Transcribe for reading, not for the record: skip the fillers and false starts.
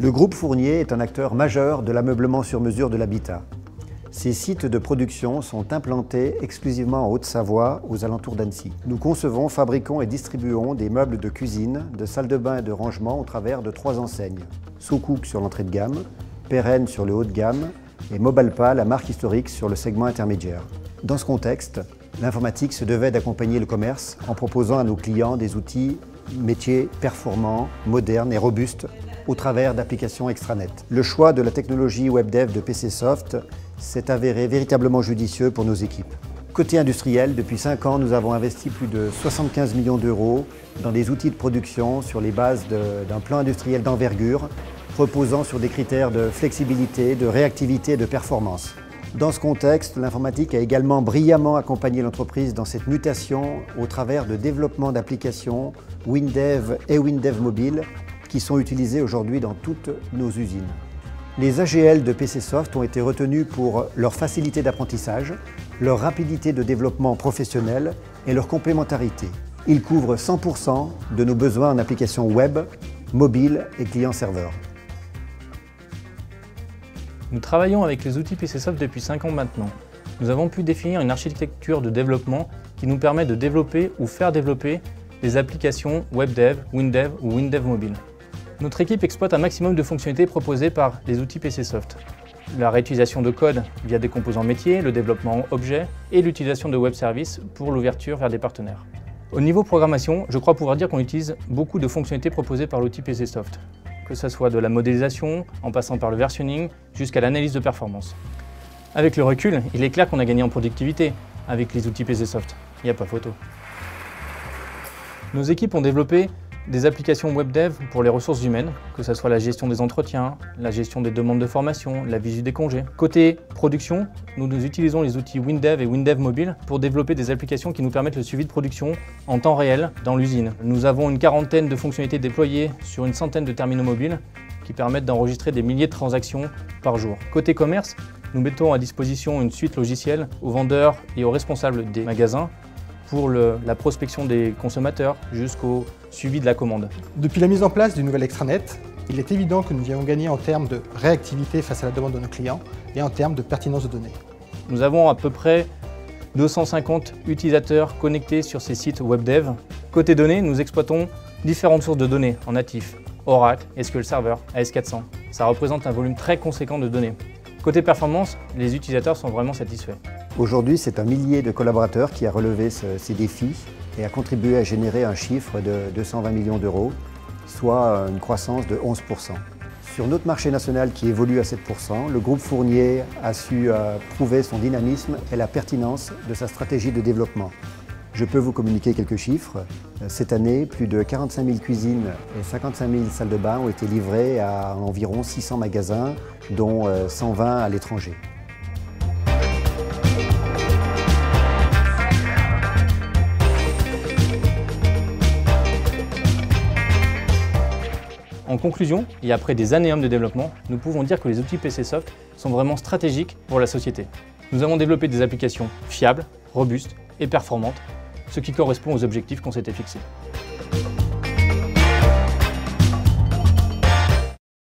Le groupe Fournier est un acteur majeur de l'ameublement sur mesure de l'habitat. Ces sites de production sont implantés exclusivement en Haute-Savoie, aux alentours d'Annecy. Nous concevons, fabriquons et distribuons des meubles de cuisine, de salle de bain et de rangement au travers de 3 enseignes. Soucouk sur l'entrée de gamme, Pérenne sur le haut de gamme et Mobalpa, la marque historique, sur le segment intermédiaire. Dans ce contexte, l'informatique se devait d'accompagner le commerce en proposant à nos clients des outils métiers performants, modernes et robustes au travers d'applications extranet. Le choix de la technologie WebDev de PCsoft s'est avéré véritablement judicieux pour nos équipes. Côté industriel, depuis 5 ans, nous avons investi plus de 75 millions d'euros dans des outils de production sur les bases d'un plan industriel d'envergure, reposant sur des critères de flexibilité, de réactivité et de performance. Dans ce contexte, l'informatique a également brillamment accompagné l'entreprise dans cette mutation au travers de développement d'applications WinDev et WinDev Mobile qui sont utilisées aujourd'hui dans toutes nos usines. Les AGL de PCsoft ont été retenus pour leur facilité d'apprentissage, leur rapidité de développement professionnel et leur complémentarité. Ils couvrent 100% de nos besoins en applications web, mobile et client-serveur. Nous travaillons avec les outils PCsoft depuis 5 ans maintenant. Nous avons pu définir une architecture de développement qui nous permet de développer ou faire développer des applications WebDev, WinDev ou WinDev Mobile. Notre équipe exploite un maximum de fonctionnalités proposées par les outils PCsoft. La réutilisation de code via des composants métiers, le développement objet et l'utilisation de web services pour l'ouverture vers des partenaires. Au niveau programmation, je crois pouvoir dire qu'on utilise beaucoup de fonctionnalités proposées par l'outil PCsoft, que ce soit de la modélisation, en passant par le versionning, jusqu'à l'analyse de performance. Avec le recul, il est clair qu'on a gagné en productivité avec les outils PCsoft. Il n'y a pas photo. Nos équipes ont développé des applications WebDev pour les ressources humaines, que ce soit la gestion des entretiens, la gestion des demandes de formation, la visu des congés. Côté production, nous utilisons les outils WinDev et WinDev Mobile pour développer des applications qui nous permettent le suivi de production en temps réel dans l'usine. Nous avons une quarantaine de fonctionnalités déployées sur une centaine de terminaux mobiles qui permettent d'enregistrer des milliers de transactions par jour. Côté commerce, nous mettons à disposition une suite logicielle aux vendeurs et aux responsables des magasins pour la prospection des consommateurs jusqu'au suivi de la commande. Depuis la mise en place du nouvel extranet, il est évident que nous y avons gagné en termes de réactivité face à la demande de nos clients et en termes de pertinence de données. Nous avons à peu près 250 utilisateurs connectés sur ces sites WebDev. Côté données, nous exploitons différentes sources de données en natif, Oracle, SQL Server, AS400. Ça représente un volume très conséquent de données. Côté performance, les utilisateurs sont vraiment satisfaits. Aujourd'hui, c'est un millier de collaborateurs qui a relevé ces défis et a contribué à générer un chiffre de 220 millions d'euros, soit une croissance de 11%. Sur notre marché national qui évolue à 7%, le groupe Fournier a su prouver son dynamisme et la pertinence de sa stratégie de développement. Je peux vous communiquer quelques chiffres. Cette année, plus de 45 000 cuisines et 55 000 salles de bain ont été livrées à environ 600 magasins, dont 120 à l'étranger. En conclusion, et après des années de développement, nous pouvons dire que les outils PCsoft sont vraiment stratégiques pour la société. Nous avons développé des applications fiables, robustes et performantes, ce qui correspond aux objectifs qu'on s'était fixés.